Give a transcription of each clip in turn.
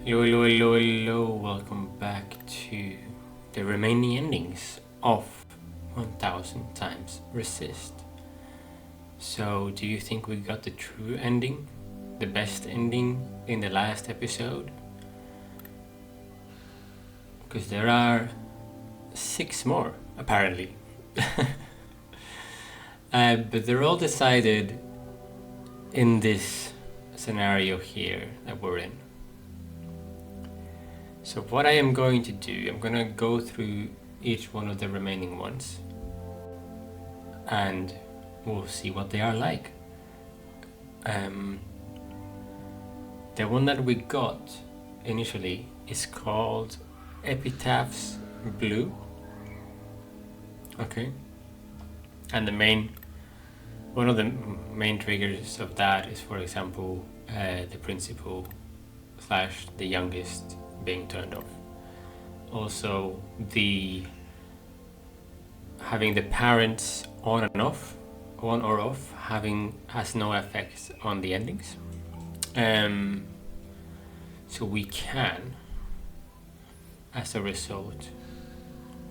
Hello, welcome back to the remaining endings of 1000 times resist. So, do you think we got the true ending? The best ending in the last episode? Because there are 6 more, apparently. But they're all decided in this scenario here that we're in. So what I am going to do, I'm going to go through each one of the remaining ones and we'll see what they are like. The one that we got initially is called Epitaph's Blue. Okay. And one of the main triggers of that is, for example, the principal / the youngest being turned off. Also, having the parents on or off, has no effects on the endings. So we can, as a result,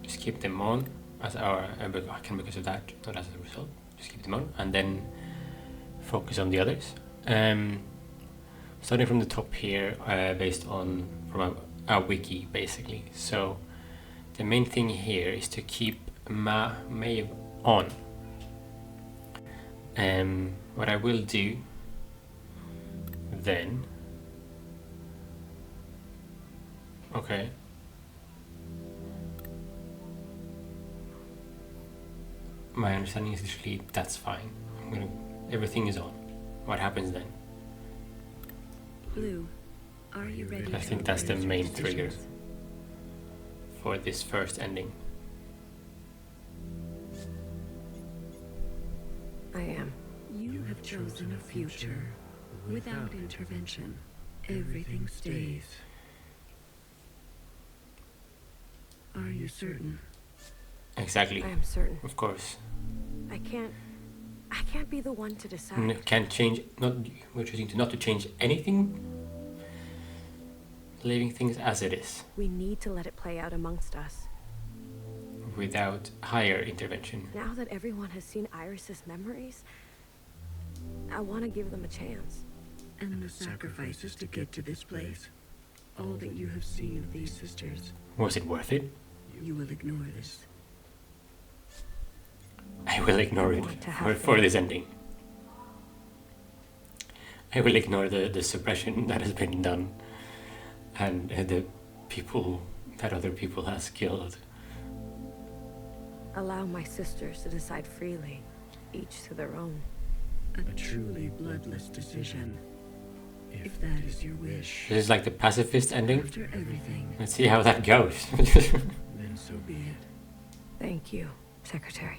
just keep them on because of that, not as a result. Just keep them on and then focus on the others. Starting from the top here, based from a wiki, basically. So the main thing here is to keep Maeve on. What I will do then, okay. My understanding is literally that's fine. Everything is on. What happens then? Blue, are you ready? I think that's the main trigger for this first ending. I am. You have chosen a future. Without intervention, everything stays. Are you certain? Exactly. I am certain. Of course. I can't be the one to decide. Can't change. We're choosing not to change anything. Leaving things as it is. We need to let it play out amongst us. Without higher intervention. Now that everyone has seen Iris's memories, I want to give them a chance. And the sacrifices to get to this place. All that you have seen of these sisters. Was it worth it? You will ignore this. I will ignore it for this ending. I will ignore the suppression that has been done and the people that other people has killed. Allow my sisters to decide freely, each to their own. A truly bloodless decision. If that is your wish. This is like the pacifist ending. After everything. Let's see how that goes. Then so be it. Thank you, Secretary.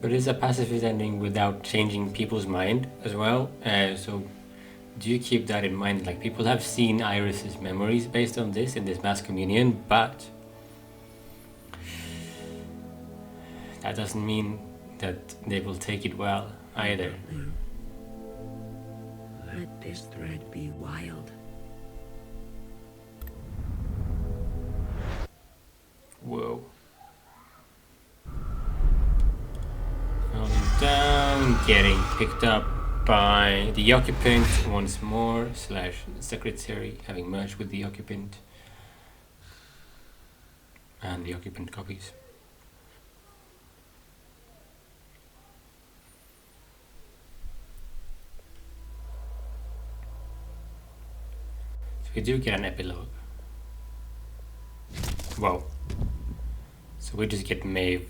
But it's a pacifist ending without changing people's mind as well. So do you keep that in mind? Like, people have seen Iris's memories based on this in this mass communion, but that doesn't mean that they will take it well either. Let this thread be wild. Whoa. Falling down, getting picked up by the occupant once more / secretary, having merged with the occupant, and the occupant copies. So we do get an epilogue. Wow. So we just get Maeve.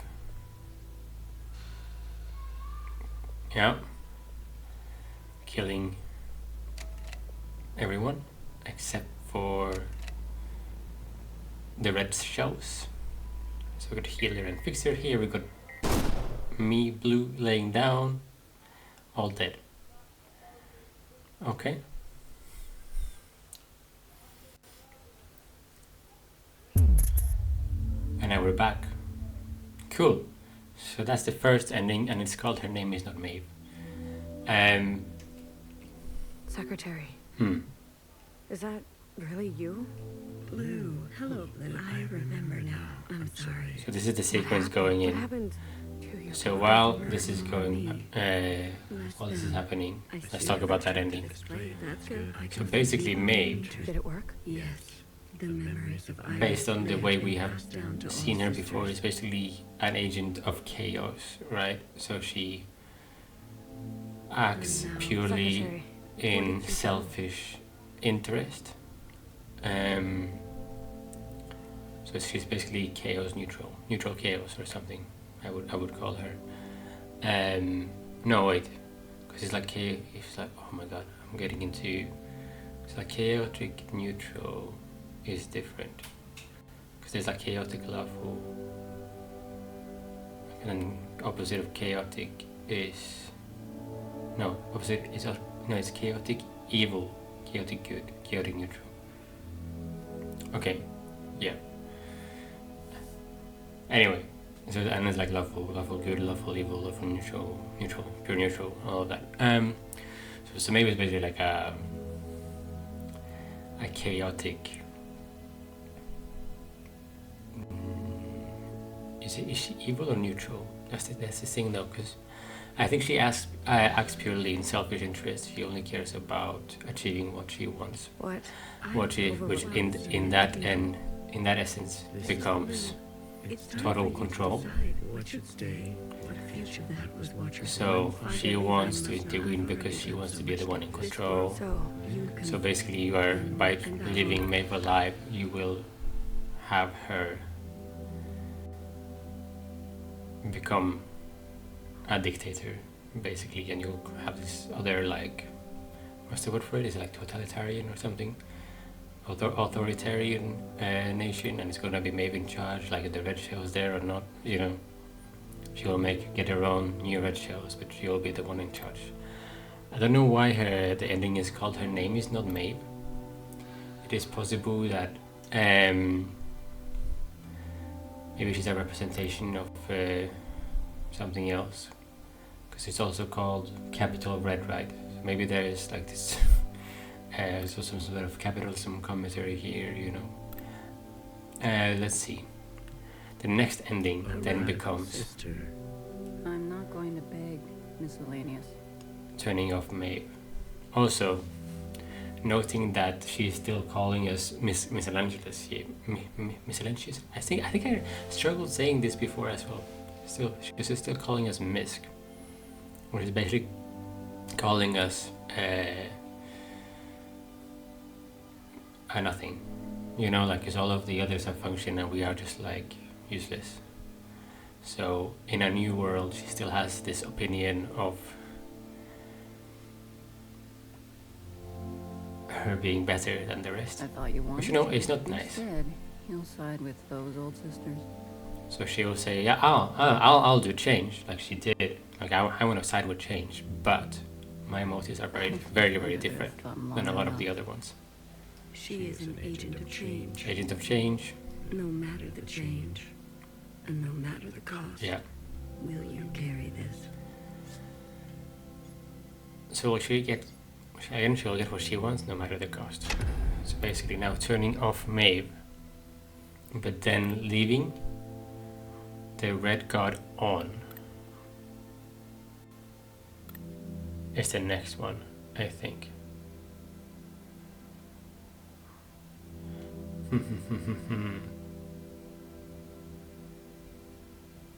Yeah. Killing everyone except for the red shells. So we got healer and fixer here. We got me, blue, laying down, all dead. Okay. And now we're back. Cool. So that's the first ending, and it's called Her Name Is Not Maeve. Secretary. Hmm. Is that Really, you? Blue. Hello, Blue. I remember now. I'm sorry. So this is the sequence going What in. happened to your So father? while this is going, while this is happening, let's talk about that ending. That's good. So basically, Maeve, Did it work? Yes. The memories of Iris based on the way we have passed down to all seen her sisters. before, is basically an agent of chaos, right? So she acts purely Secretary, in selfish interest. So she's basically chaos neutral chaos or something. I would call her. No wait, because it's like it's like, oh my god, I'm getting into. It's like chaotic neutral is different, because there's like chaotic lawful, and then opposite of chaotic is it's chaotic evil, chaotic good, chaotic neutral. Okay, yeah. Anyway, so and it's like lawful good, lawful evil, lawful neutral, pure neutral, all of that. So maybe it's basically like a chaotic. Is she evil or neutral? That's the thing though, because I think she acts purely in selfish interest. She only cares about achieving what she wants. Which in that essence becomes total control. What should stay? What future that was what So she wants to intervene because she wants to be the one in control. So basically, you are, by leaving Maeve alive, you will have her become a dictator, basically, and you'll have this other, like, what's the word for it? Is it like totalitarian or something? Authoritarian nation, and it's gonna be Maeve in charge, like if the red shell's there or not, you know. She'll get her own new red shells, but she'll be the one in charge. I don't know why the ending is called Her Name Is Not Maeve. It is possible that maybe she's a representation of something else, because it's also called Capital Red, right? So maybe there is like this so some sort of capitalism commentary here, you know. Let's see. The next ending then becomes I'm not going to beg, miscellaneous. turning off Maeve. Also, noting that she's still calling us miscellaneous. Miscellaneous. I think I struggled saying this before as well. She's still calling us misc, which is basically calling us a nothing. You know, like, because all of the others have function and we are just like useless. So in a new world, she still has this opinion of her being better than the rest. I thought you wanted. But you know, it's not nice. Instead, he'll side with those old sisters. So she will say, "Yeah, I'll do change," like she did. Like I want to side with change, but my motives are very, very, very different than a lot of the other ones. She is an agent of change. Agent of change. No matter the change, and no matter the cost. Yeah. Will you carry this? So she'll get what she wants, no matter the cost. So basically, now turning off Maeve, but then leaving the red god on is the next one, I think.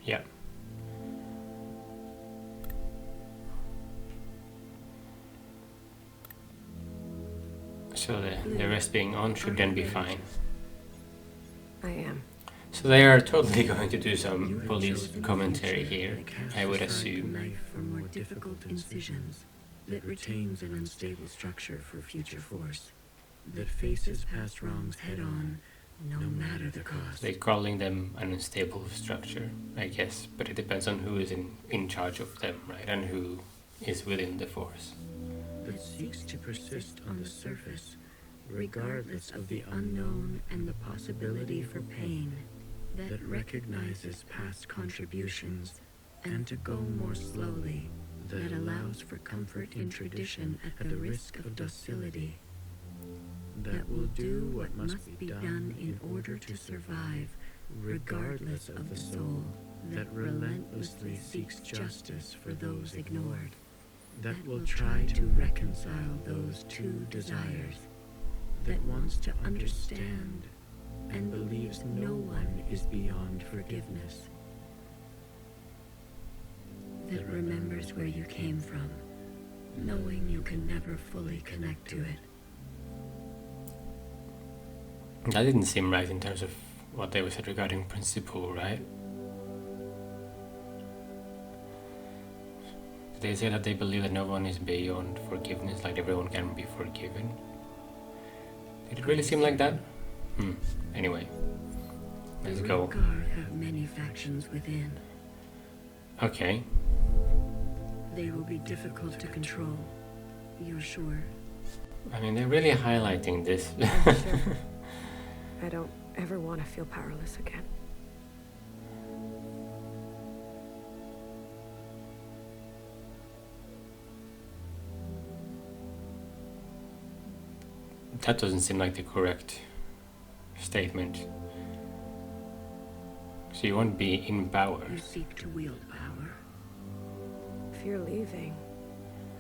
Yeah. So the rest being on should then be fine. I am. So they are totally going to do some police commentary here, I would assume. Knife for more difficult incisions, that retains an unstable structure for future force, that faces past wrongs head on, no matter the cost. They're calling them an unstable structure, I guess, but it depends on who is in charge of them, right, and who is within the force. That seeks to persist on the surface, regardless of the unknown and the possibility for pain, that recognizes past contributions, and to go more slowly, that allows for comfort in tradition at the risk of docility, that will do what must be done in order to survive, regardless of the soul that relentlessly seeks justice for those ignored, that will try to reconcile those two desires, that wants to understand and believes no one is beyond forgiveness, that remembers where you came from, knowing you can never fully connect to it. That didn't seem right in terms of what they said regarding principle, right? They say that they believe that no one is beyond forgiveness, like everyone can be forgiven. Did it really seem like that? Anyway, let's go. The Guard have many factions within. Okay. They will be difficult to control. You're sure? I mean, they're really highlighting this. I'm sure. I don't ever want to feel powerless again. That doesn't seem like the correct statement. So you won't be in power. You seek to wield power. If you're leaving,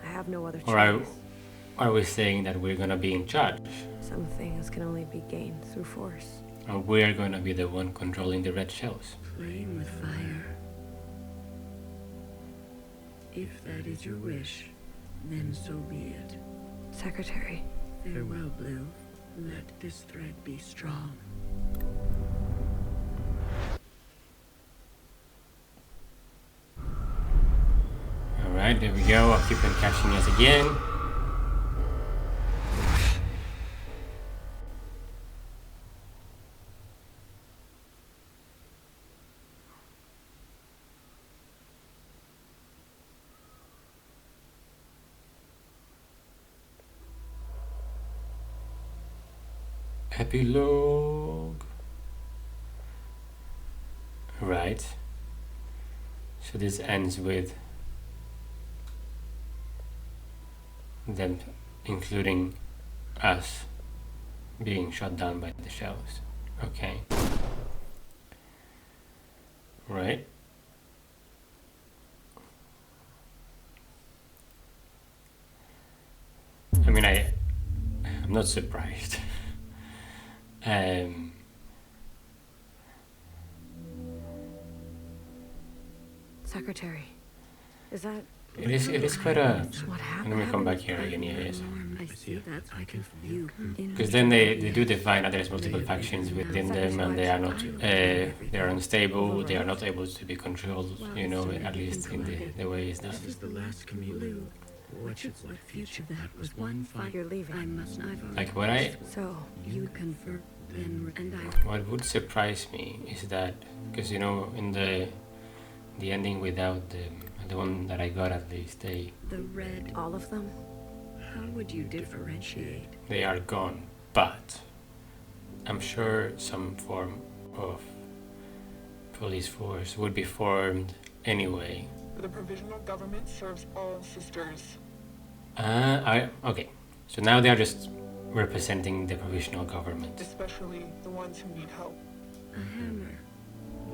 I have no other Or choice. are we saying that we're gonna be in charge? Some things can only be gained through force. Or we're gonna be the one controlling the red shells? Playing with fire. If that is your wish, then so be it. Secretary, Farewell, Blue. Let this thread be strong. Alright, there we go. I'll keep on catching us again. Epilogue. Right. So this ends with them, including us, being shot down by the shells. Okay. Right. I mean, I'm not surprised. Secretary, is that It is quite a. what happened? Let me come back here again. Yes. I see that's I can view. Because then they do define that there's multiple factions within them, and they are not they are unstable. They are not able to be controlled. You know, at least in the way it's done. This is the last communion. What future that was one fight. You're leaving. I must neither. Like what I So, You confer, then and I. what would surprise me is that, because you know, in the ending without the one that I got, at least The red. all of them? How would you differentiate? they are gone, but I'm sure some form of police force would be formed anyway. The provisional government serves all sisters. Okay, so now they are just representing the provisional government. Especially the ones who need help. A hammer.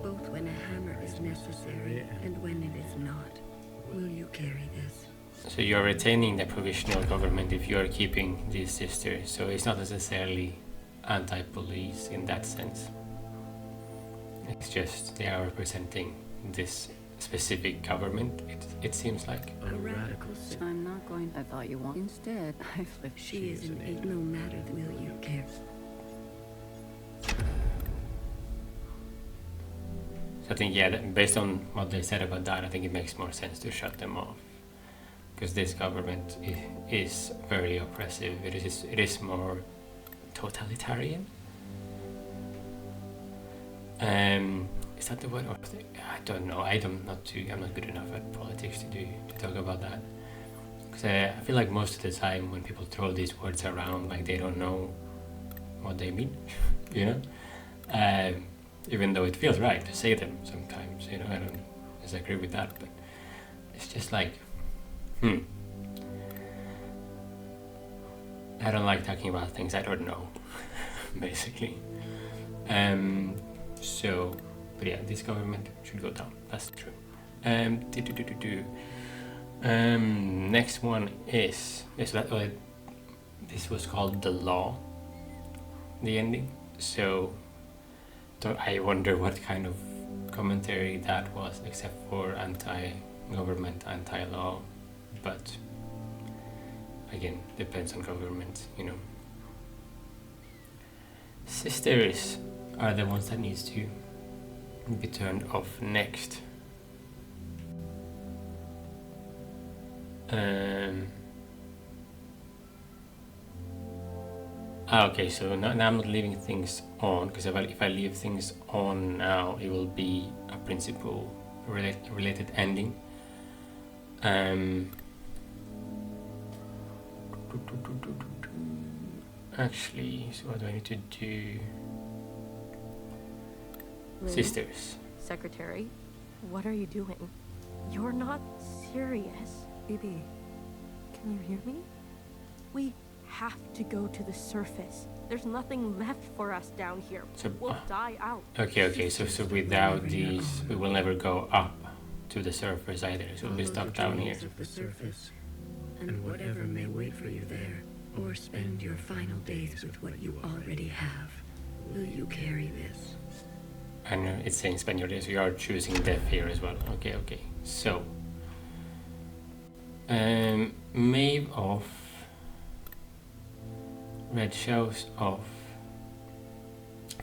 Both when a hammer is necessary and when it is not. Will you carry this? So you're retaining the provisional government if you're keeping these sisters, so it's not necessarily anti-police in that sense. It's just they are representing this specific government, it seems like. A radical. I'm not going. I thought you wanted. Instead, I've lived. She is an aid. No matter will you care. So I think, yeah, based on what they said about that, I think it makes more sense to shut them off. Because this government is very oppressive. It is more totalitarian. Is that the word? Or I don't know. I'm not good enough at politics to talk about that. Because I feel like most of the time when people throw these words around, like they don't know what they mean, you know. Even though it feels right to say them sometimes, you know. I don't disagree with that, but it's just like, I don't like talking about things I don't know, basically. So, but yeah, this government should go down. That's true. Next one is this was called The Law, the ending. So I wonder what kind of commentary that was, except for anti-government, anti-law. But again, depends on government, you know. Sisters are the ones that needs to be turned off next. Okay, so now I'm not leaving things on, because if I leave things on now, it will be a principle related ending. Actually, so what do I need to do? Lynn? Sisters. Secretary, what are you doing? You're not serious. Phoebe, can you hear me? We have to go to the surface. There's nothing left for us down here. So, We'll die out. Okay, so without these, we will never go up to the surface either, so we'll be stuck down here. Of the surface, and whatever may wait for you there, Or spend your final days with what you already have. Will you carry this? I know it's saying spend your days, so you are choosing death here as well. Okay. So, Maeve off, Red shows off,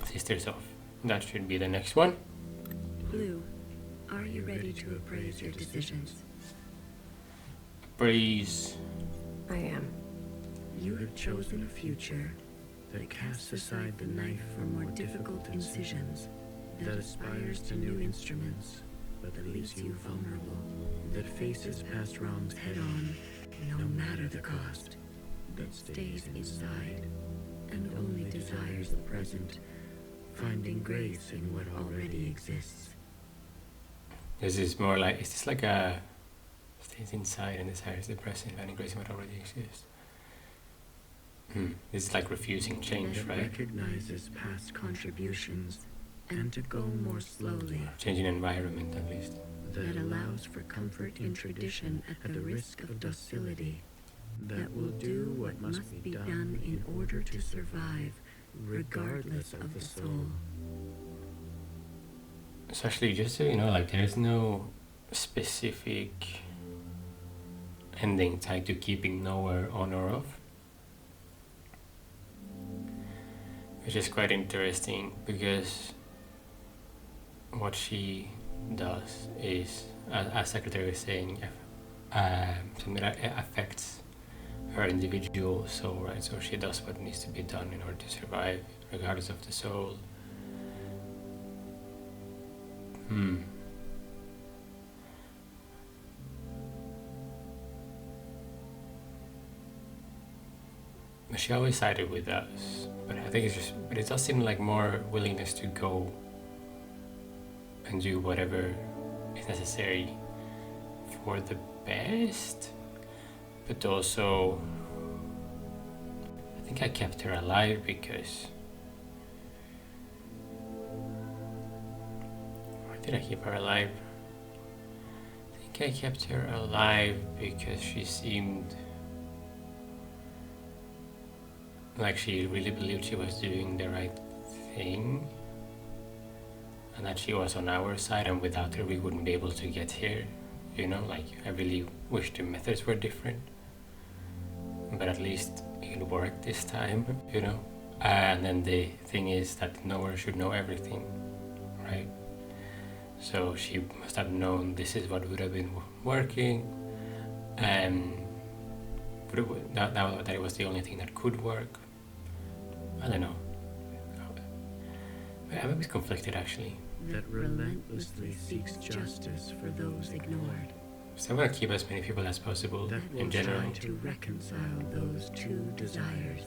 Sisters off. That should be the next one. Blue, are you ready to appraise your decisions? Breeze. I am. You have chosen a future that casts aside the knife for more difficult incisions, that aspires to new instruments, but that leaves you vulnerable, that faces past wrongs head on, no matter the cost, that stays inside and only desires the present, finding grace in what already exists. This is more like, is this like a stays inside and desires the present, finding grace in what already exists? This is like refusing change, that right? recognizes past contributions and to go more slowly, Changing environment at least. That allows for comfort in tradition at the risk of docility, that will do what must be done in order to survive, regardless of the soul. So actually, just so you know, like there's no specific ending tied to keeping nowhere on or off, which is quite interesting, because what she does is, as Secretary was saying, something that affects her individual soul, right? So she does what needs to be done in order to survive, regardless of the soul. She always sided with us, but I think but it does seem like more willingness to go and do whatever is necessary for the best, but also I think I kept her alive because, why did I keep her alive? I think I kept her alive because she seemed like she really believed she was doing the right thing, and that she was on our side, and without her we wouldn't be able to get here, you know. Like, I really wish the methods were different, but at least it worked this time, you know. And then the thing is that no one should know everything, right? So she must have known this is what would have been working, and that it was the only thing that could work. I don't know. I'm a bit conflicted, actually. That relentlessly seeks justice for those ignored. So I want to keep as many people as possible That in will general. try to reconcile those two desires.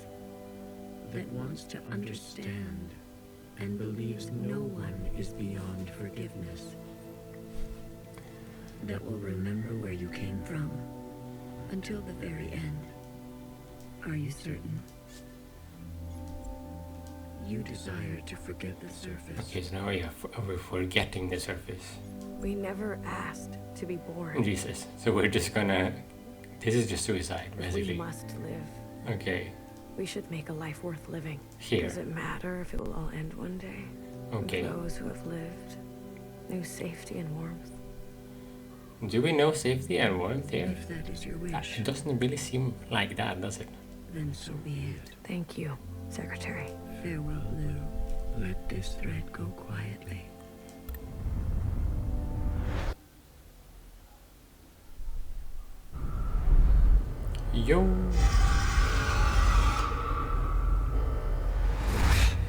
That wants to understand and believes no one is beyond forgiveness. That will remember where you came from until the very end. Are you certain? You desire to forget the surface. Okay, so now we're forgetting the surface. We never asked to be born. Jesus. So we're just gonna... This is just suicide, We basically. must live. Okay. We should make a life worth living. Here. Does it matter if it will all end one day? Okay. Those who have lived knew safety and warmth. Do we know safety and warmth here? If that is your wish, It doesn't really seem like that, does it? then so be it. Thank you, Secretary. Farewell, Lou. Let this thread go quietly. Yo!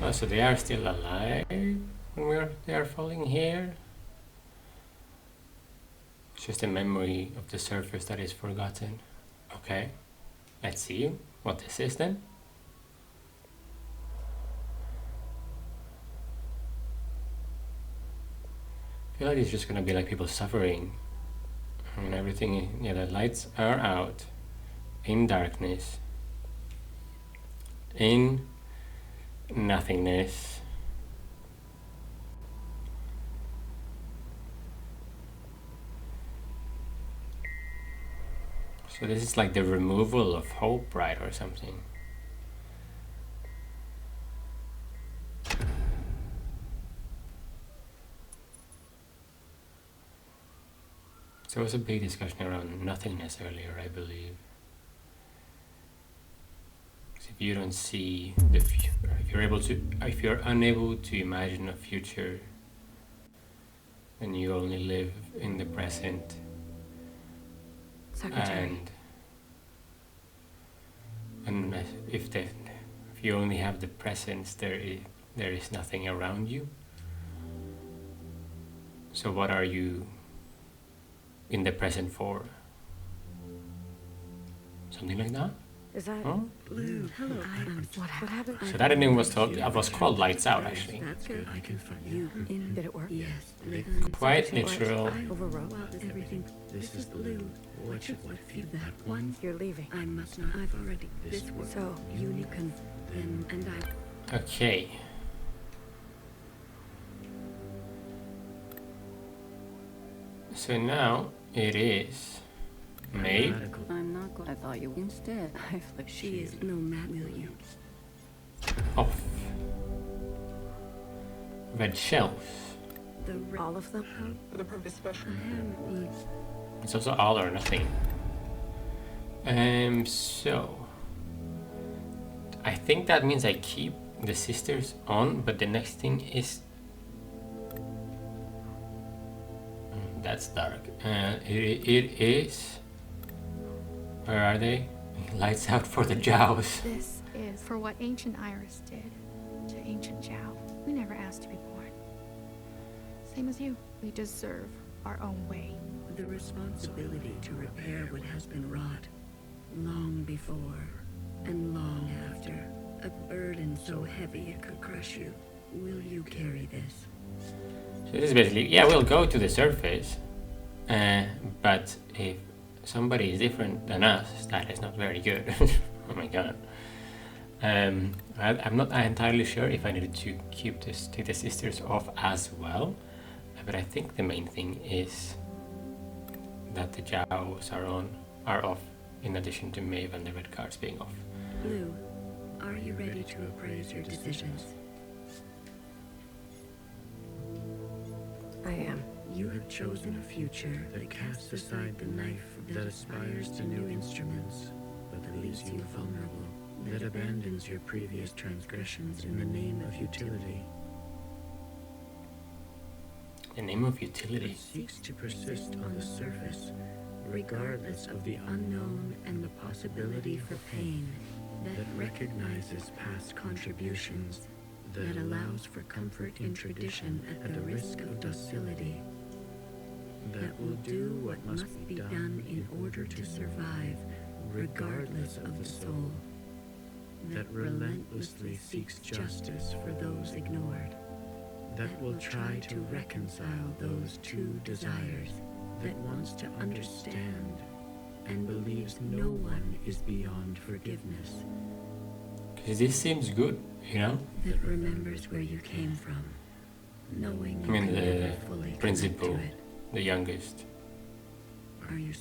Oh, so they are still alive when they are falling here? It's just a memory of the surface that is forgotten. Okay, let's see what this is then. I feel like it's just gonna be like people suffering and everything. Yeah, the lights are out in darkness, in nothingness. So this is like the removal of hope, right, or something. So there was a big discussion around nothingness earlier, I believe. If you don't see the future, if you're unable to imagine a future, then you only live in the present. Secretary. And if you only have the present, there is nothing around you. So what are you in the present for? Something like that? Is that... Huh? Lou, Hello. What happened? So that ending was called Lights Out, actually. That's good. I can find you. Did it work? Yes. Quite literal. Overwrote. Everything. This is Lou. What should feed that one? You're leaving. I must not. I've already. This work. So, Unicorn. Then and I. Okay. So now it is May. I'm not going. I thought you instead. I flipped She you. is no Matt, will you? Off. Red shells. all of them? For the purpose special. It's also all or nothing. So I think that means I keep the sisters on, but the next thing is that's dark. It is. Where are they? Lights out for the Jaws. This is for what ancient Iris did to ancient Zhao. We never asked to be born. Same as you. We deserve our own way. The responsibility to repair what has been wrought, long before and long after, a burden so heavy it could crush you. Will you carry this? So this is basically, yeah, we'll go to the surface, but if somebody is different than us, that is not very good. Oh my god. I'm not entirely sure if I needed to keep take the sisters off as well, but I think the main thing is that the Jaws are off, in addition to Maeve and the red cards being off. Blue, are you ready to appraise your decisions? I am. You have chosen a future that casts aside the knife that aspires to new instruments, but that leaves you vulnerable, that abandons your previous transgressions in the name of utility. The name of utility. It seeks to persist on the surface, regardless of the unknown and the possibility for pain, that recognizes past contributions, that allows for comfort in tradition at the risk of docility, that will do what must be done in order to survive, regardless of the soul, that relentlessly seeks justice for those ignored, that will try to reconcile those two desires, that wants to understand and believes no one is beyond forgiveness. Because this seems good, you know? That remembers where you came from, knowing I you mean, can the never fully connect principal, to it. the youngest. Are you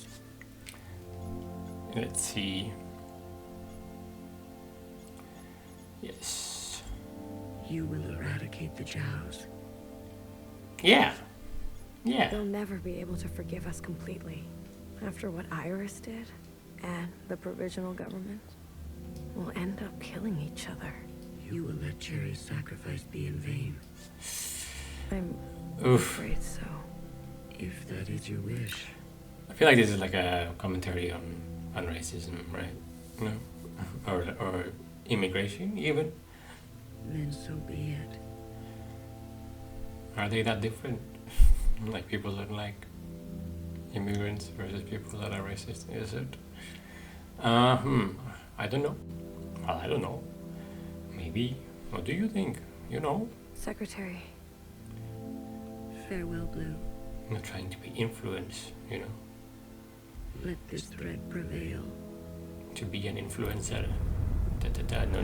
Let's see. Yes. You will eradicate the Jaws. Yeah. Yeah. They'll never be able to forgive us completely. After what Iris did, and the provisional government, we'll end up killing each other. You will let Cherry's sacrifice be in vain. I'm Oof. afraid so. If that is your wish. I feel like this is like a commentary on racism, right? No? Or immigration, even. Then so be it. Are they that different? Like people that like immigrants versus people that are racist, is it? I don't know. Well, I don't know. Maybe. What do you think? You know? Secretary, Farewell, Blue. I'm not trying to be influenced, you know? Let this thread prevail. To be an influencer. No.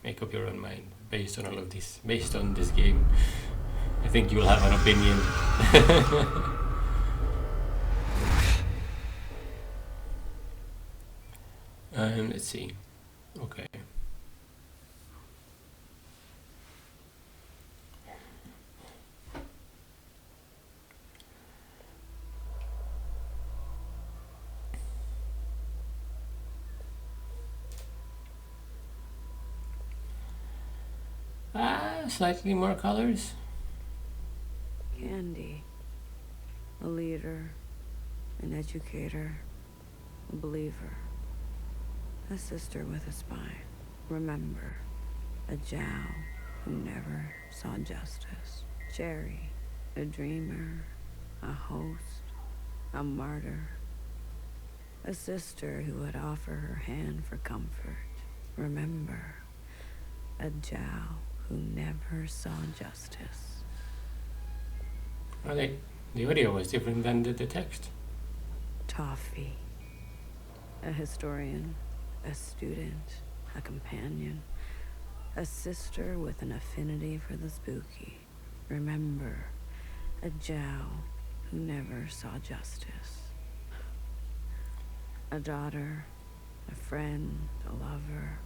Make up your own mind based on all of this. Based on this game. I think you'll have an opinion. Let's see. Okay. Slightly more colors. Candy. A leader. An educator. A believer. A sister with a spine. Remember. A Jow who never saw justice. Cherry. A dreamer. A host. A martyr. A sister who would offer her hand for comfort. Remember. A Jow who never saw justice. Oh, the audio was different than the text. Toffee. A historian, a student, a companion, a sister with an affinity for the spooky. Remember, a Jow who never saw justice. A daughter, a friend, a lover,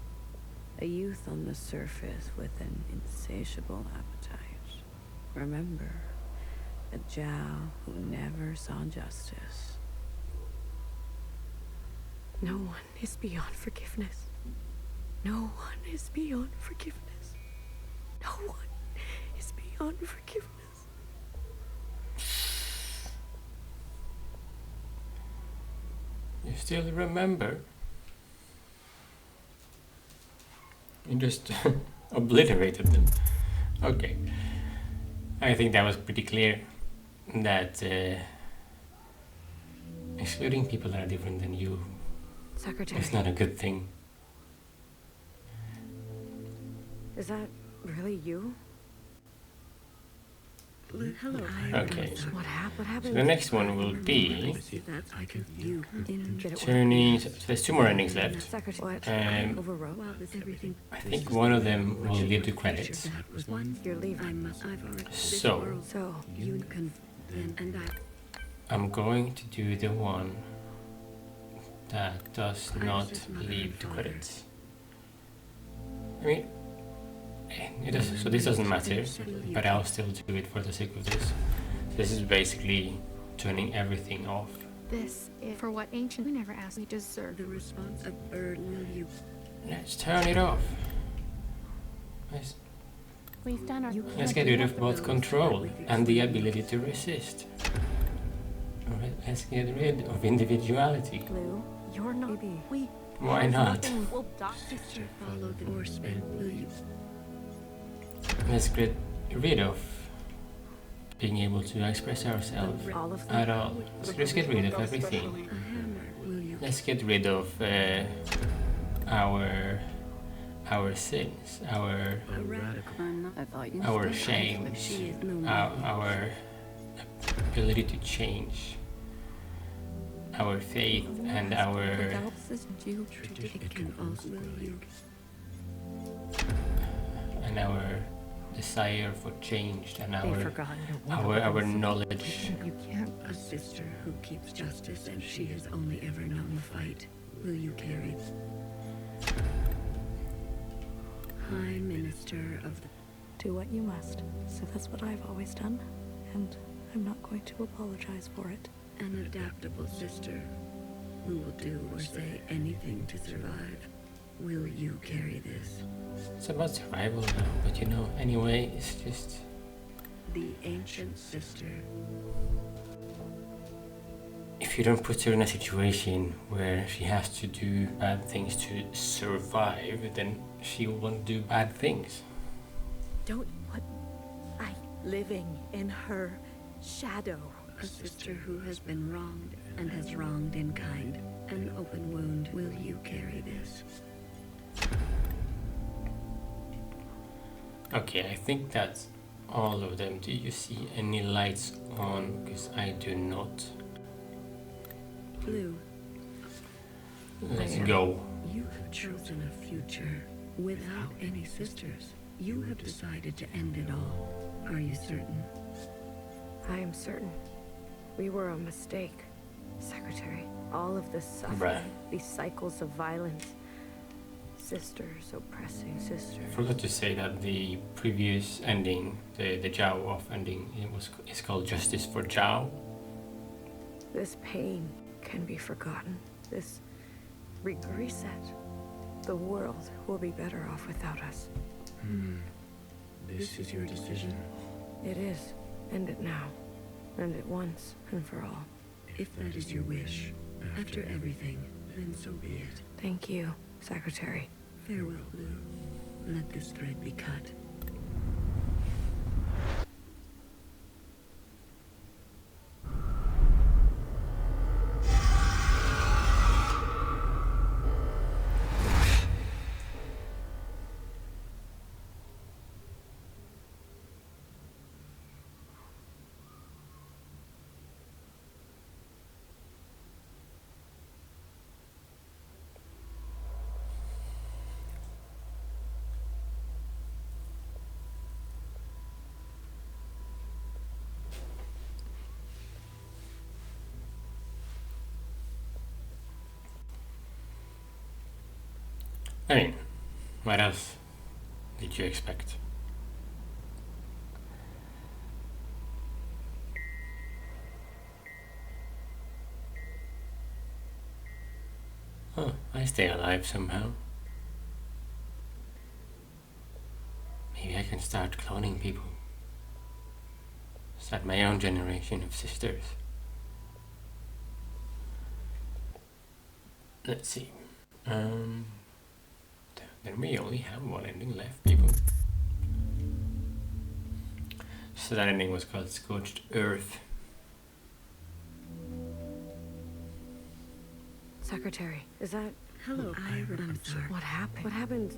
a youth on the surface with an insatiable appetite. Remember, a Jow who never saw justice. no one is beyond forgiveness. No one is beyond forgiveness. No one is beyond forgiveness. You still remember? You just obliterated them. Okay. I think that was pretty clear that excluding people that are different than you Secretary, is not a good thing. is that really you? Hello. Okay. What happened? So the next one will be That's I can you didn't Did it work? turning. So there's two more endings left. Secretary, what? Um, well this everything. I think one of them will lead to credits. That was one. You're leaving. I've already. So So, You can and I. I'm going to do the one that does not leave to credits. I mean, it does, so this doesn't matter, but I'll still do it for the sake of this. This is basically turning everything off. This is for what ancient we never asked we deserve. The response a bird will you. Let's turn it off. We've done our. Let's get rid of both control and the ability to resist. Alright, let's get rid of individuality. Blue, you're not. Maybe. We. Why not? Nothing will die. Follow the horseman, will you? Let's get rid of being able to express ourselves all of at them. all. So let's get rid of everything. A hammer, will you? Let's get rid of our sins, our A radical. I thought you our still shames, She is no our ability to change, our faith and our It can also you. and our desire for change and They've our forgotten your our knowledge. You can't. A sister who keeps justice and she has only ever known the fight. Will you carry? High Minister of the... Do what you must. So that's what I've always done, and I'm not going to apologize for it. An adaptable sister who will do or say anything to survive. Will you carry this? It's about survival now, but you know, anyway, it's just... The ancient sister. If you don't put her in a situation where she has to do bad things to survive, then she won't do bad things. Don't put I living in her shadow. A sister who has been wronged and has wronged in kind. An open wound. Will you carry this? Okay, I think that's all of them. Do you see any lights on? Because I do not. Blue. Let's go. You have chosen a future without any sisters. You have decided to end it all. Are you certain? I am certain. We were a mistake, Secretary. All of this suffering, Bruh. these cycles of violence. Sisters oppressing sisters. I forgot to say that the previous ending, the Zhao off ending, it's called Justice for Zhao. This pain can be forgotten. This reset. The world will be better off without us. This is your decision. It is. End it now. End it once and for all. If that is your wish, after everything, then so be it. Thank you, Secretary. Farewell, Blue. Let this thread be cut. I mean, what else did you expect? Oh, I stay alive somehow. Maybe I can start cloning people. Start my own generation of sisters. Let's see. Then we only have one ending left, people. So that ending was called Scorched Earth. Secretary, is that... Hello, I'm sorry. What happened? What happened?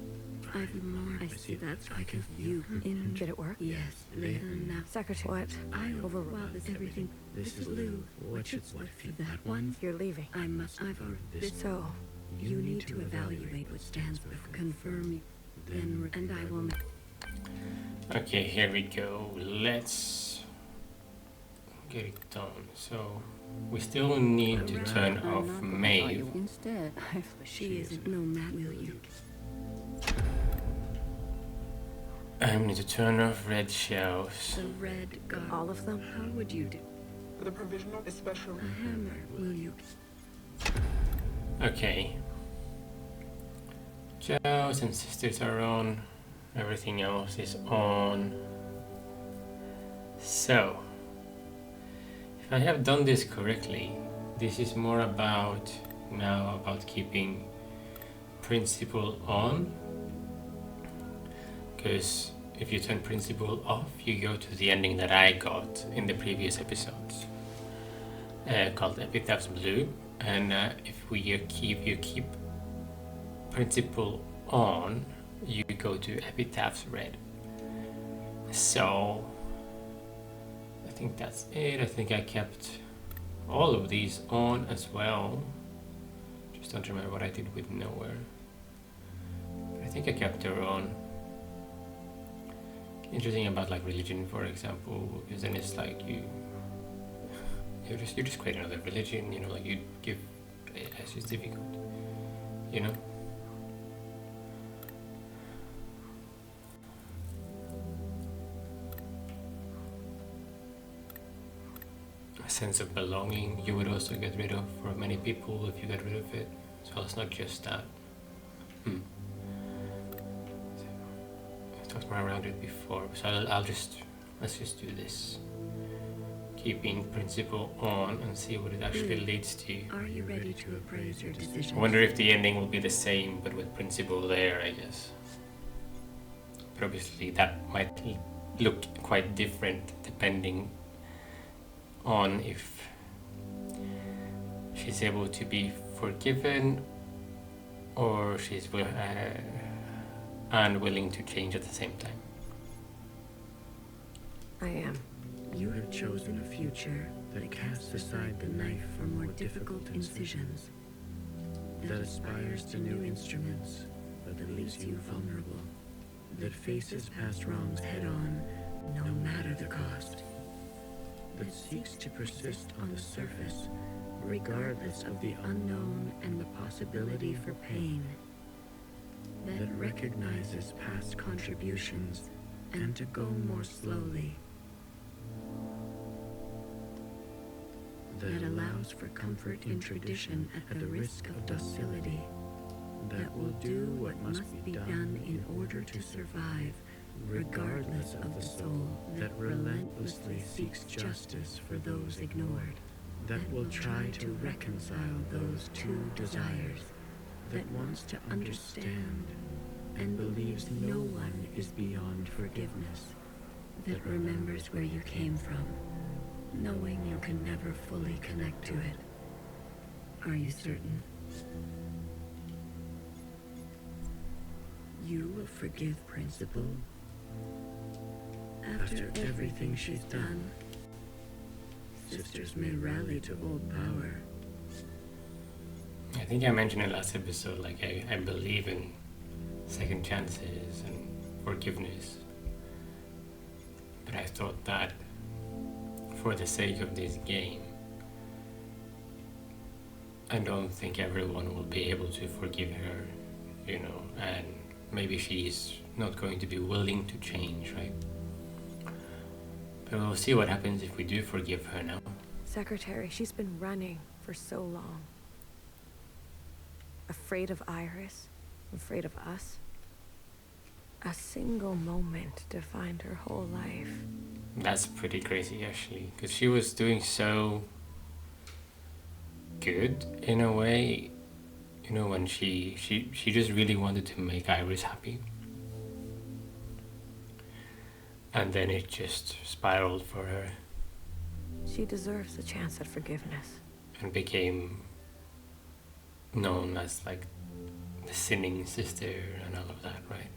I've more. I see that's why you in. Did it work? Yes, later now. Secretary, what? I Over. while this everything. This is Lou. What for that one? You're leaving. I must. I've this. So, You need to evaluate what stands for. Confirm. Then and I will. Okay, here we go. Let's get it done. So we still need to turn off Maeve. Instead, she isn't no Matt. Will you? I need to turn off red shells. The red god. all of them? How would you do? For the provisional, especially. A hammer. Will you? Okay. Joes and sisters are on. Everything else is on. So, if I have done this correctly, this is more about now about keeping principle on. Because if you turn principle off, you go to the ending that I got in the previous episodes, called Epitaph's Blue. And if you keep principle on, you go to Epitaph's Red. So I think that's it. I think I kept all of these on as well. Just don't remember what I did with nowhere. But I think I kept her on. Interesting about like religion, for example, because then it's like you just create another religion, you know, like you give it as it's difficult, you know. A sense of belonging you would also get rid of for many people if you get rid of it. So it's not just that. I talked more around it before, so let's just do this. Keeping principle on and see what it actually leads to. Are you ready to appraise your decision? I wonder if the ending will be the same, but with principle there, I guess. But obviously that might look quite different depending on if she's able to be forgiven or she's unwilling to change at the same time. I am. You have chosen a future that casts aside the knife for more difficult incisions, that aspires to new instruments, but that leaves you vulnerable, that faces past wrongs head-on, no matter the cost, that seeks to persist on the surface, regardless of the unknown and the possibility for pain, that recognizes past contributions and to go more slowly, that allows for comfort in tradition at the risk of docility, that will do what must be done in order to survive, regardless of the soul, that relentlessly seeks justice for those ignored, that will try to reconcile those two desires, that wants to understand and believes no one is beyond forgiveness, that remembers where you came from, knowing you can never fully connect to it. Are you certain? You will forgive Principal after everything she's done. Sisters may rally to old power. I think I mentioned in last episode, like I believe in second chances and forgiveness. But I thought that for the sake of this game, I don't think everyone will be able to forgive her, you know, and maybe she's not going to be willing to change, right? But we'll see what happens if we do forgive her now. Secretary, she's been running for so long. Afraid of Iris, afraid of us. A single moment defined her whole life. That's pretty crazy, actually, because she was doing so good in a way, you know, when she just really wanted to make Iris happy. And then it just spiraled for her. She deserves a chance at forgiveness. And became known as like the sinning sister and all of that, right?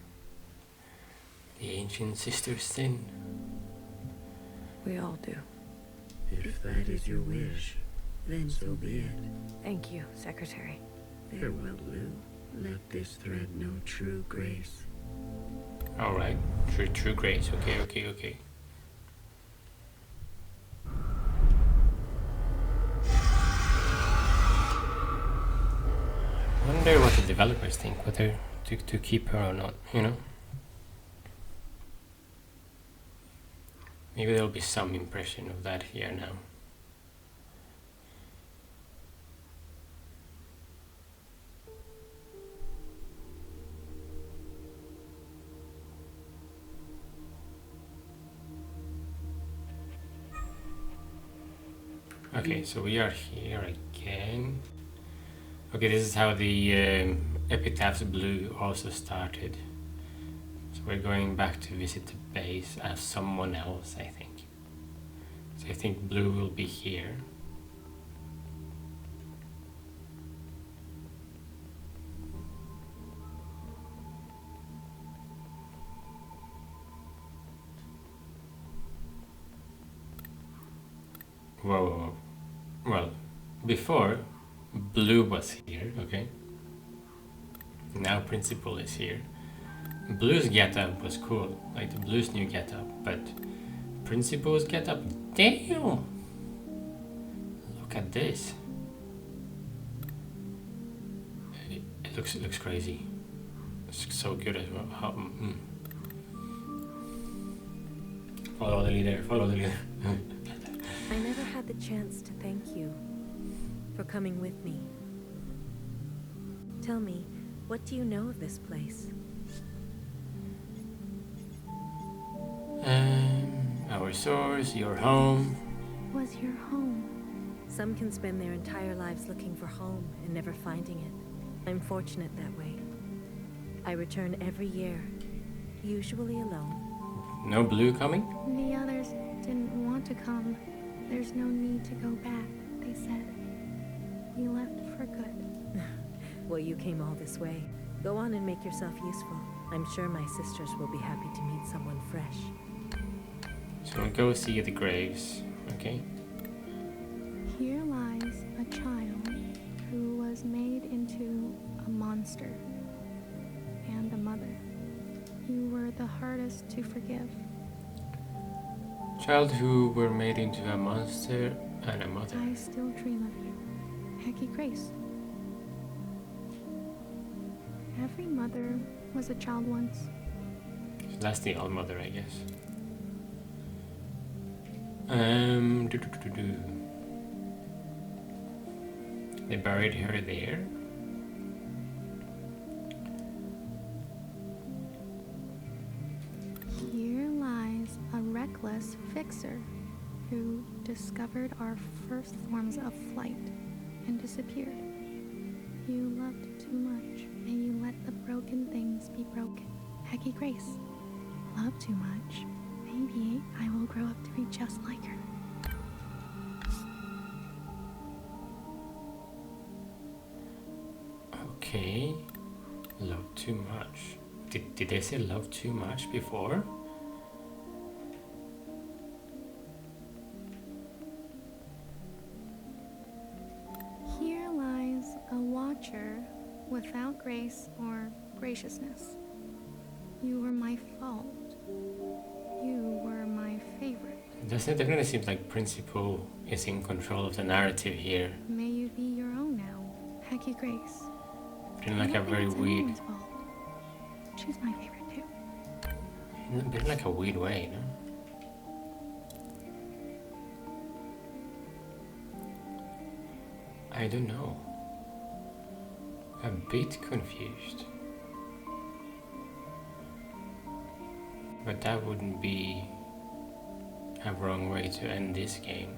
The ancient sister's sin. We all do. If that is your wish, then so be it. Thank you, Secretary. Farewell, Lou. Let this thread know true grace. Alright, true grace. Okay. I wonder what the developers think, whether to keep her or not, you know? Maybe there'll be some impression of that here now. Okay, so we are here again. Okay, this is how the Epitaph's Blue also started. So we're going back to visit the base as someone else, I think. So I think Blue will be here. Whoa. well, before Blue was here, okay? Now Principal is here. Blue's getup was cool, like the Blue's new getup, but Principal's getup, damn! Look at this. It looks crazy. It's so good as well. Follow the leader, follow the leader. I never had the chance to thank you for coming with me. Tell me, what do you know of this place? Our source, your home. Was your home? Some can spend their entire lives looking for home and never finding it. I'm fortunate that way. I return every year, usually alone. No Blue coming? The others didn't want to come. There's no need to go back, they said. We left for good. Well, you came all this way. Go on and make yourself useful. I'm sure my sisters will be happy to meet someone fresh. So we'll go see the graves, okay? Here lies a child who was made into a monster and a mother. You were the hardest to forgive. Child who were made into a monster and a mother. I still dream of you, Hacky Grace. Every mother was a child once. So that's the old mother, I guess. They buried her there. Here lies a reckless fixer who discovered our first forms of flight and disappeared. You loved too much, and you let the broken things be broken. Hacky Grace, love too much. Maybe I will grow up to be just like her. Okay. Love too much. Did they say love too much before? Here lies a watcher without grace or graciousness. You were my fault. You were my favorite. Doesn't it definitely seems like Principal is in control of the narrative here? May you be your own now, Hacky Grace. But in like I a don't think very it's weird, anyone's fault. She's my favorite too. in like a weird way, no? I don't know. A bit confused. But that wouldn't be a wrong way to end this game.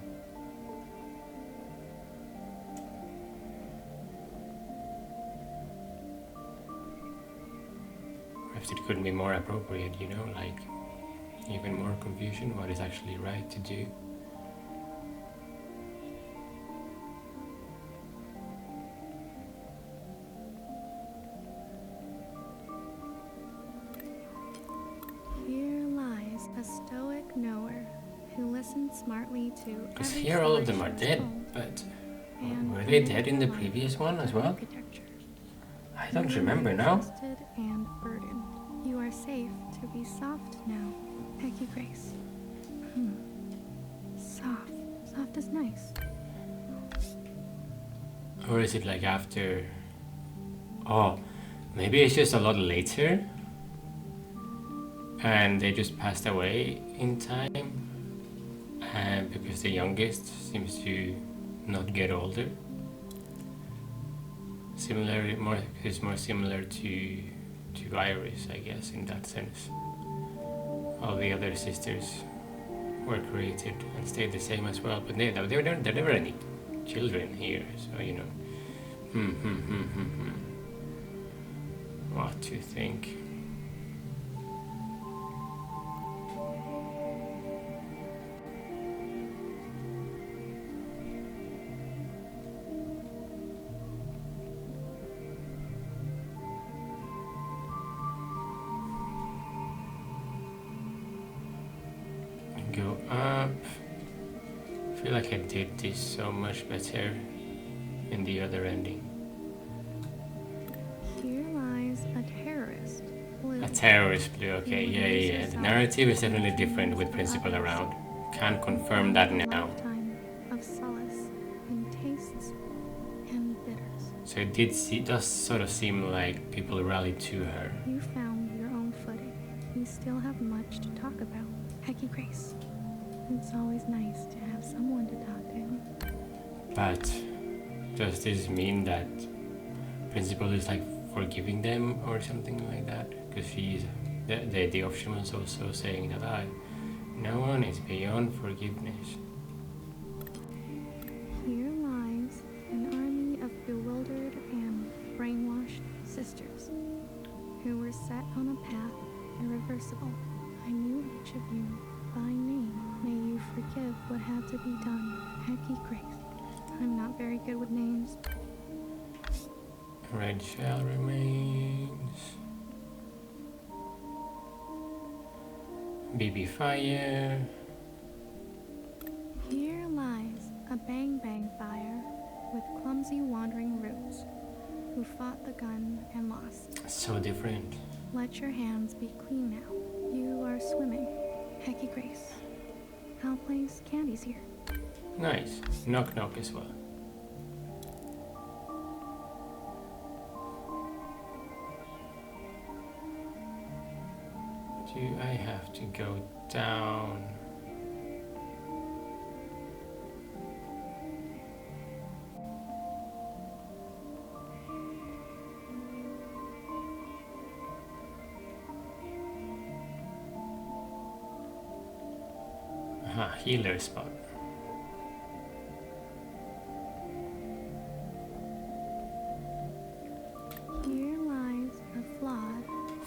If it couldn't be more appropriate, you know, like even more confusion, what is actually right to do. Here lies a stoic knower who listened smartly to Because every here all of story them are she was dead, told, but and were they created dead in the life previous one as for well? architecture. I don't You were remember now. trusted and burdened. You are safe to be soft now, Hacky Grace. Soft. Soft is nice. Or is it like after? Oh, maybe it's just a lot later and they just passed away in time, and because the youngest seems to not get older. Similar, it's more similar to Iris, I guess, in that sense. All the other sisters were created and stayed the same as well, but there never any children here, so you know. What to think? Go up. feel like I did this so much better in the other ending. Here lies a terrorist. Blue. A terrorist blue, okay, yeah. The narrative is definitely different with Principal around. Can't confirm that now. Lifetime of solace in tastes and bitters. So it does sort of seem like people rallied to her. You found your own footing. We still have much to talk about. Hecky Grace. It's always nice to have someone to talk to. But does this mean that Principal is like forgiving them or something like that? Because the option was also saying that no one is beyond forgiveness. Here lies an army of bewildered and brainwashed sisters who were set on a path irreversible. I knew each of you by name. May you forgive what had to be done. Hecky Grace. I'm not very good with names. Red shell remains. BB fire. Here lies a bang-bang fire with clumsy wandering roots who fought the gun and lost. So different. Let your hands be clean now. You are swimming. Hecky Grace. I'll place candies here. Nice. Knock knock as well. Do I have to go down? Aha, healer spot. Here lies a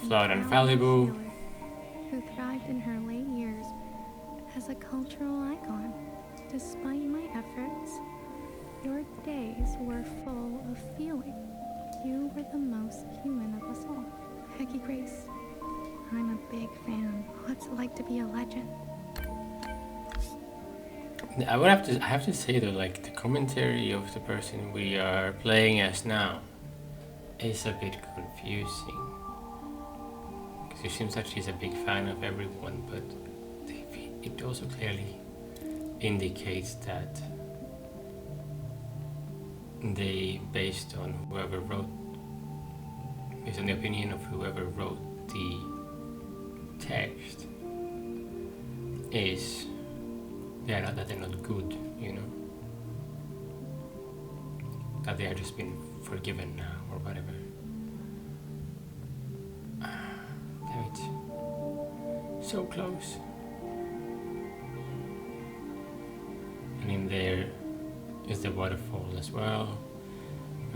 Flawed and fallible. healer who thrived in her late years as a cultural icon. Despite my efforts, your days were full of feeling. You were the most human of us all. Hecky Grace, I'm a big fan. What's it like to be a legend? I have to say though, like the commentary of the person we are playing as now is a bit confusing. Because it seems that she's a big fan of everyone, but it also clearly indicates that they, based on the opinion of whoever wrote the text, is that they're not good, you know? That they have just been forgiven now, or whatever. Damn it. So close. And in there is the waterfall as well.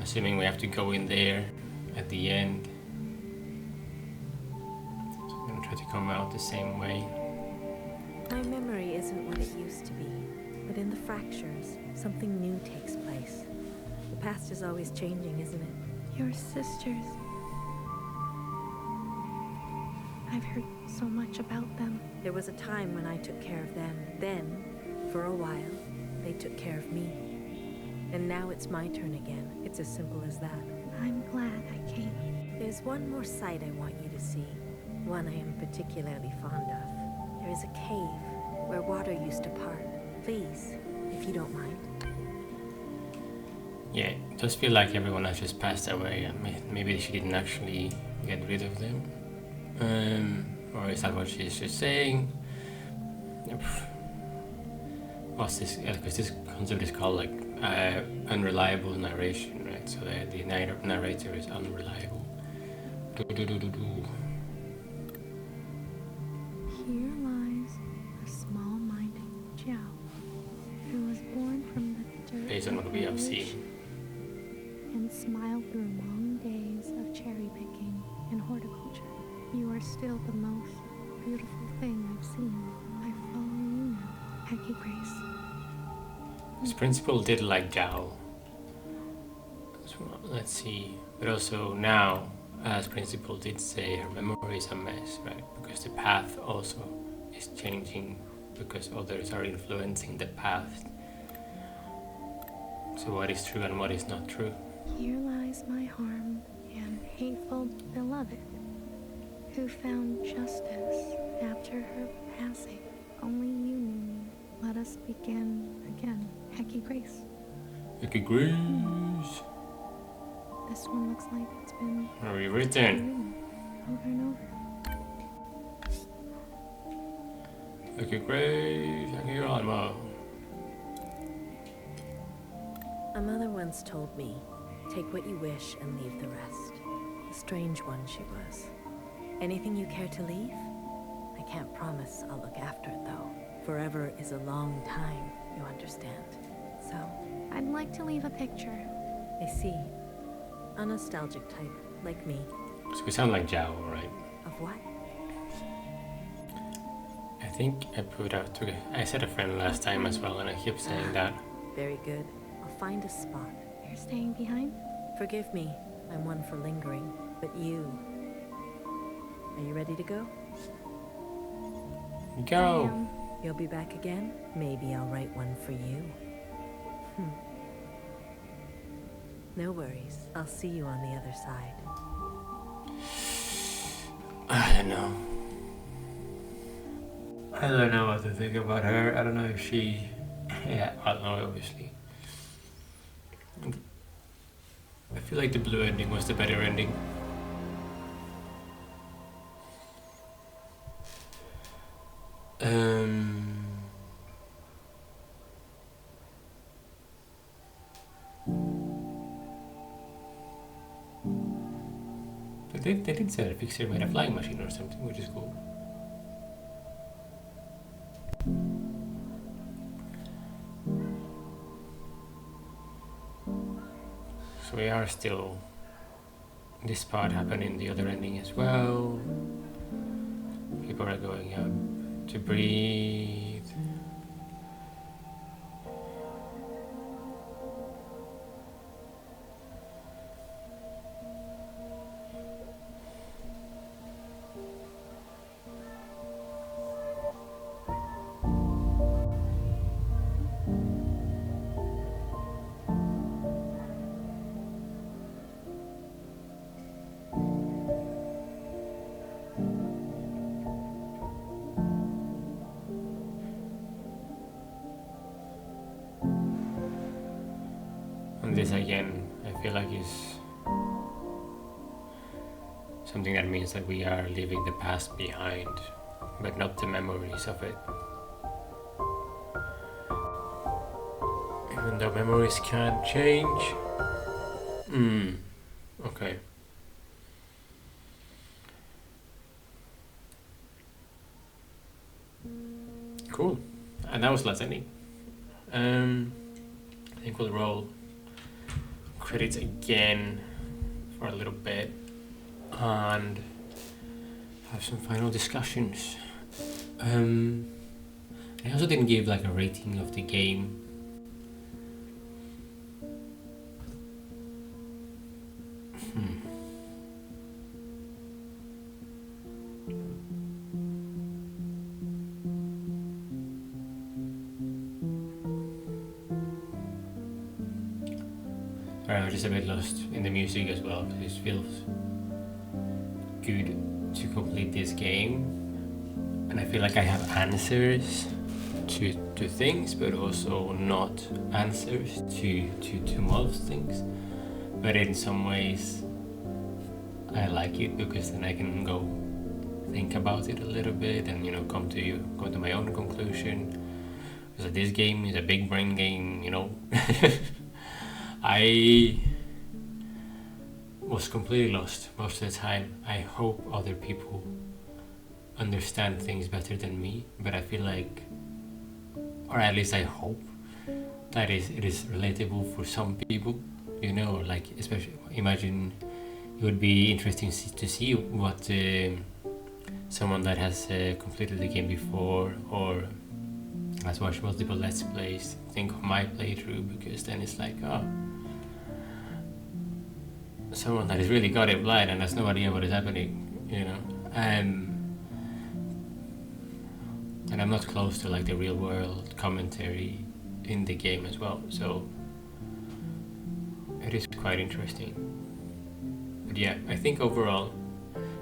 Assuming we have to go in there at the end. So I'm gonna try to come out the same way. My memory isn't what it used to be, but in the fractures, something new takes place. The past is always changing, isn't it? Your sisters. I've heard so much about them. There was a time when I took care of them. Then, for a while, they took care of me. And now it's my turn again. It's as simple as that. I'm glad I came. There's one more sight I want you to see. One I am particularly fond of. There is a cave where water used to part. Please, if you don't mind. Yeah, it does feel like everyone has just passed away. Maybe she didn't actually get rid of them. Or is that what she's just saying? What's this? Because this concept is called like unreliable narration, right? So the narrator is unreliable. Here lies a small-minded Jiao, who was born from the dirt Based on what we have seen. and smiled through long days of cherry picking and horticulture. You are still the most beautiful thing I've seen. I follow you now, Hecky Grace. This principal did like Zhao. So, let's see. But also now, as principal did say, her memory is a mess, right? Because the path also is changing because others are influencing the path So what is true and what is not true? Here lies my harm and hateful beloved, who found justice after her passing. Only you knew me. Let us begin again. Hecky Grace. Hecky Grace. This one looks like it's been Rewritten. over and over. Hecky Grace. Hecky Alma. A mother once told me, take what you wish and leave the rest. A strange one she was. Anything you care to leave? I can't promise I'll look after it though. Forever is a long time, you understand. So, I'd like to leave a picture. I see. A nostalgic type, like me. So we sound like Jao, right? Of what? I think I put out to. I said a friend last time as well, and I keep saying that. Very good. I'll find a spot. You're staying behind? Forgive me, I'm one for lingering. But you... Are you ready to go? Go! You'll be back again? Maybe I'll write one for you. No worries. I'll see you on the other side. I don't know. I don't know what to think about her. I don't know if she... Yeah, I don't know, obviously. I feel like the blue ending was the better ending. But they did say that Fixer made a flying machine or something, which is cool. So we are still... This part happened in the other ending as well. People are going up to breathe. And this again, I feel like is something that means that we are leaving the past behind, but not the memories of it. Even though memories can't change. Okay. Cool. And that was last ending. I think we'll roll credits again for a little bit and have some final discussions. I also didn't give like a rating of the game. I'm just a bit lost in the music as well, because it feels good to complete this game, and I feel like I have answers to things, but also not answers to most things. But in some ways, I like it because then I can go think about it a little bit and come to my own conclusion. Because this game is a big brain game, I was completely lost most of the time. I hope other people understand things better than me, but I feel like, or at least I hope, that it is relatable for some people, like especially imagine it would be interesting to see what someone that has completed the game before or has watched multiple Let's Plays think of my playthrough, because then it's like, someone that has really got it blind and has no idea what is happening, and I'm not close to like the real world commentary in the game as well, so it is quite interesting. But yeah, I think overall,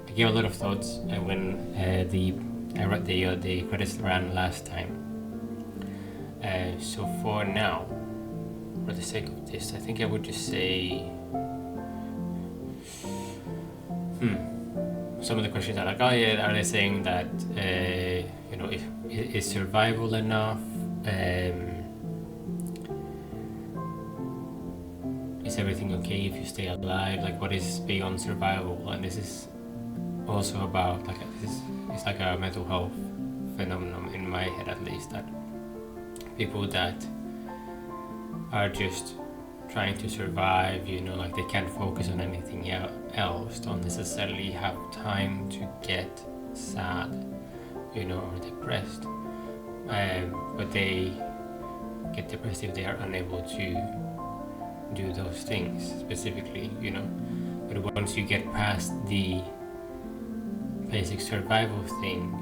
I gave a lot of thoughts when I read the credits ran last time. So for now, for the sake of this, I think I would just say, some of the questions are like, oh yeah, are they saying that if is survival enough? Is everything okay if you stay alive? Like, what is beyond survival? And this is also about it's like a mental health phenomenon in my head, at least, that people that are just trying to survive, like they can't focus on anything else, don't necessarily have time to get sad, or depressed. But they get depressed if they are unable to do those things specifically, But once you get past the basic survival thing,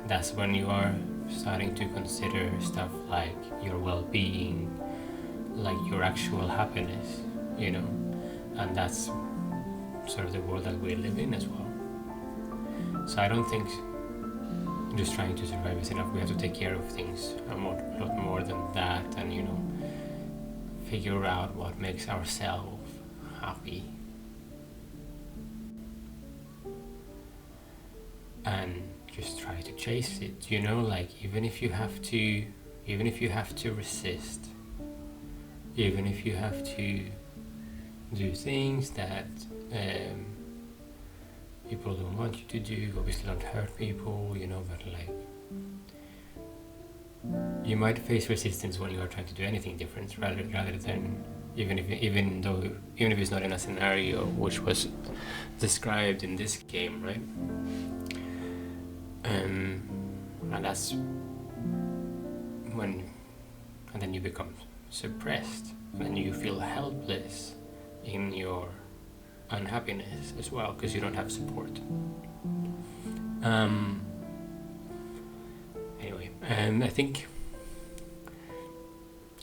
that's when you are starting to consider stuff like your well-being, like your actual happiness, and that's sort of the world that we live in as well. So I don't think just trying to survive is enough. We have to take care of things a lot more than that, and figure out what makes ourselves happy, and just try to chase it, like even if you have to resist, even if you have to do things that people don't want you to do. Obviously don't hurt people, but like you might face resistance when you are trying to do anything different, rather than even if it's not in a scenario which was described in this game, right? And that's when, and then you become suppressed, and then you feel helpless in your unhappiness as well, because you don't have support. Anyway, I think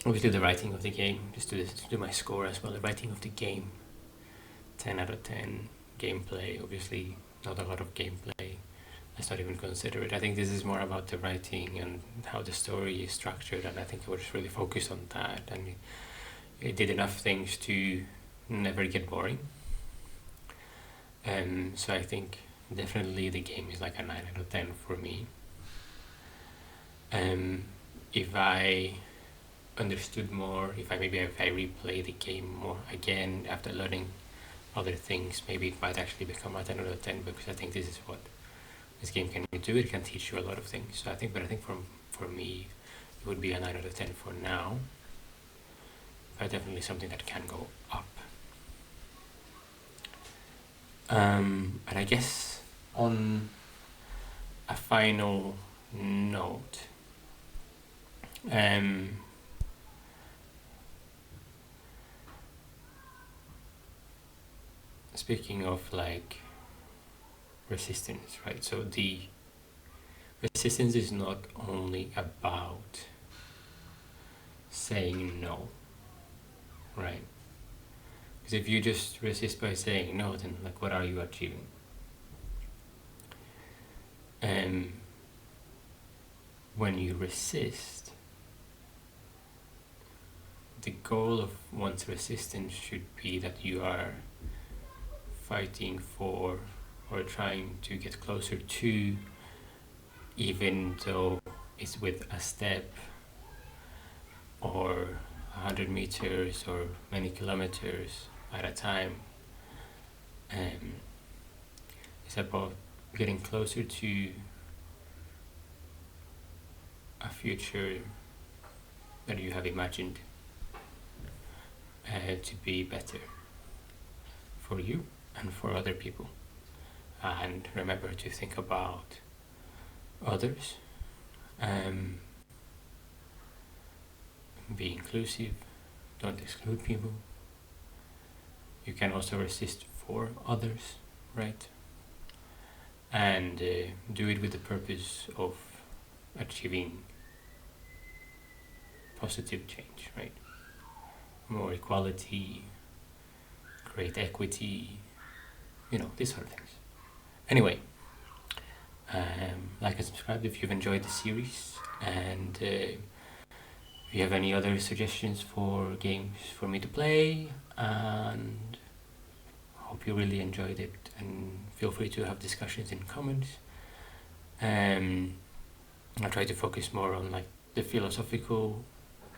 obviously the writing of the game, just to do my score as well, the writing of the game, 10 out of 10. Gameplay, obviously not a lot of gameplay, let's not even consider it. I think this is more about the writing and how the story is structured, and I think I was really focused on that, and it did enough things to never get boring. So I think definitely the game is like a 9 out of 10 for me. If I understood more, if I replay the game more again after learning other things, maybe it might actually become a 10 out of 10, because I think this is what this game can do. It can teach you a lot of things. So I think for me, it would be a 9 out of 10 for now, but definitely something that can go up. And I guess on a final note, speaking of like resistance, right? So the resistance is not only about saying no, right? Because if you just resist by saying no, then like what are you achieving? When you resist, the goal of one's resistance should be that you are fighting for or trying to get closer to, even though it's with a step or 100 meters or many kilometers at a time. It's about getting closer to a future that you have imagined to be better for you and for other people. And remember to think about others, be inclusive, don't exclude people. You can also resist for others, right? And do it with the purpose of achieving positive change, right? More equality, create equity, you know, these sort of things. Anyway, like and subscribe if you've enjoyed the series, and if you have any other suggestions for games for me to play, and hope you really enjoyed it, and feel free to have discussions in comments. I try to focus more on like the philosophical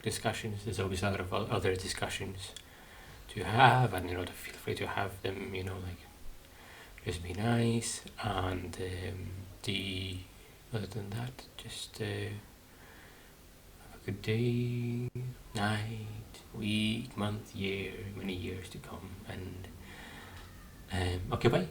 discussions. There's always a lot of other discussions to have, and feel free to have them, like just be nice, and other than that, just have a good day, night, week, month, year, many years to come, and okay, bye.